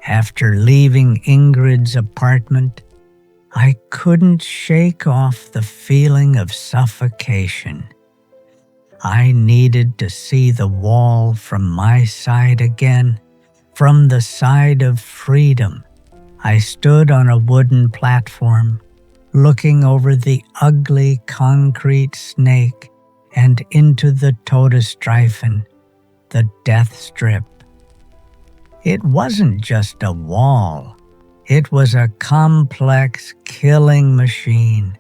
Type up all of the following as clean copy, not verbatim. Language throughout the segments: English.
After leaving Ingrid's apartment, I couldn't shake off the feeling of suffocation. I needed to see the wall from my side again, from the side of freedom. I stood on a wooden platform, looking over the ugly concrete snake and into the Todesstreifen, the death strip. It wasn't just a wall. It was a complex killing machine,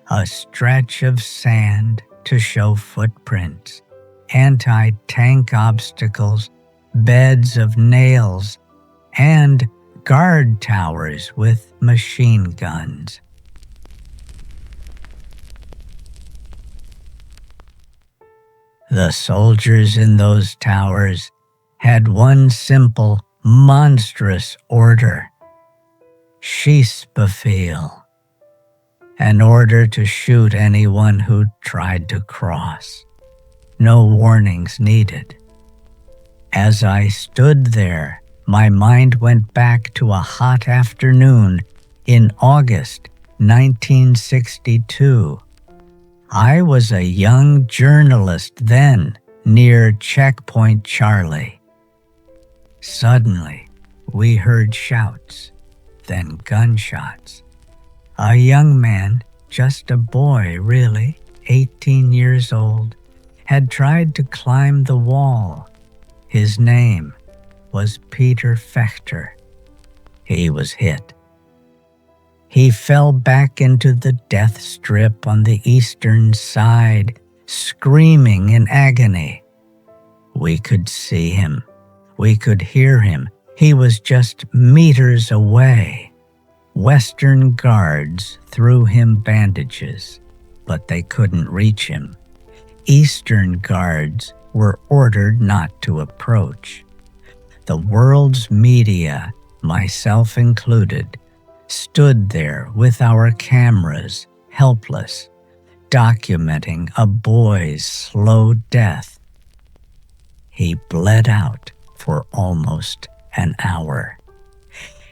a stretch of sand to show footprints, anti-tank obstacles, beds of nails, and guard towers with machine guns. The soldiers in those towers had one simple, monstrous order: Schießbefehl, an order to shoot anyone who tried to cross. No warnings needed. As I stood there, my mind went back to a hot afternoon in August 1962. I was a young journalist then, near Checkpoint Charlie. Suddenly, we heard shouts, then gunshots. A young man, just a boy really, 18 years old, had tried to climb the wall. His name was Peter Fechter. He was hit. He fell back into the death strip on the eastern side, screaming in agony. We could see him. We could hear him. He was just meters away. Western guards threw him bandages, but they couldn't reach him. Eastern guards were ordered not to approach. The world's media, myself included, stood there with our cameras, helpless, documenting a boy's slow death. He bled out for almost an hour.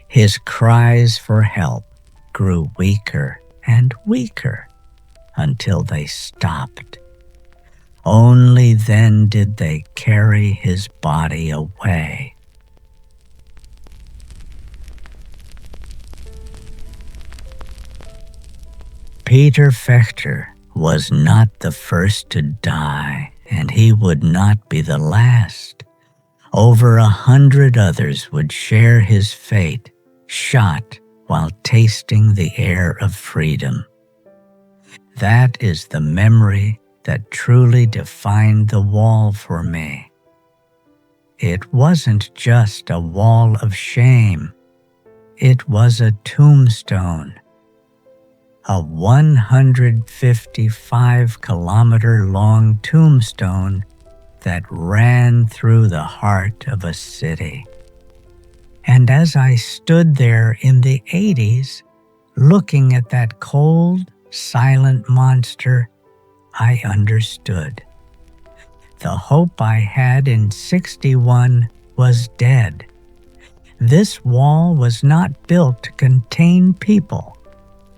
His cries for help grew weaker and weaker until they stopped. Only then did they carry his body away. Peter Fechter was not the first to die, and he would not be the last. Over 100 others would share his fate, shot while tasting the air of freedom. That is the memory that truly defined the wall for me. It wasn't just a wall of shame. It was a tombstone. A 155-kilometer-long tombstone that ran through the heart of a city. And as I stood there in the 80s, looking at that cold, silent monster, I understood. The hope I had in 61 was dead. This wall was not built to contain people.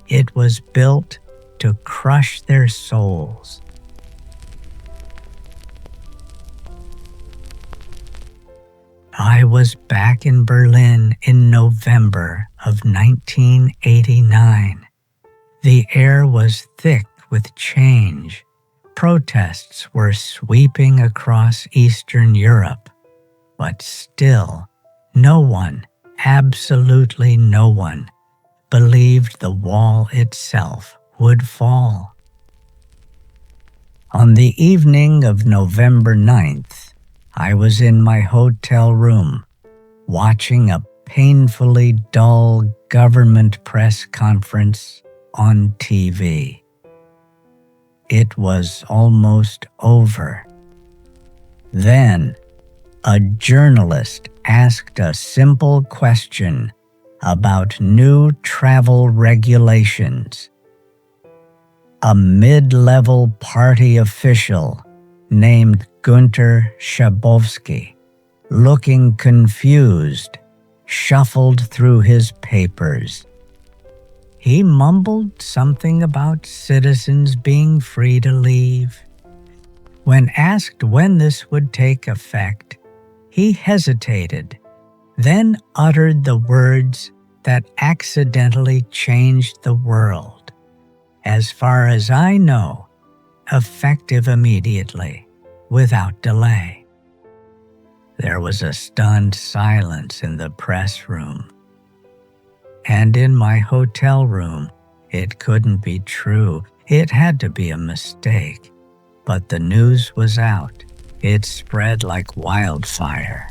It was built to crush their souls. I was back in Berlin in November of 1989. The air was thick with change. Protests were sweeping across Eastern Europe. But still, no one, absolutely no one, believed the wall itself would fall. On the evening of November 9th, I was in my hotel room, watching a painfully dull government press conference on TV. It was almost over. Then, a journalist asked a simple question about new travel regulations. A mid-level party official named Gunter Schabowski, looking confused, shuffled through his papers. He mumbled something about citizens being free to leave. When asked when this would take effect, he hesitated, then uttered the words that accidentally changed the world. As far as I know, effective immediately, without delay. There was a stunned silence in the press room. And in my hotel room, it couldn't be true. It had to be a mistake. But the news was out. It spread like wildfire.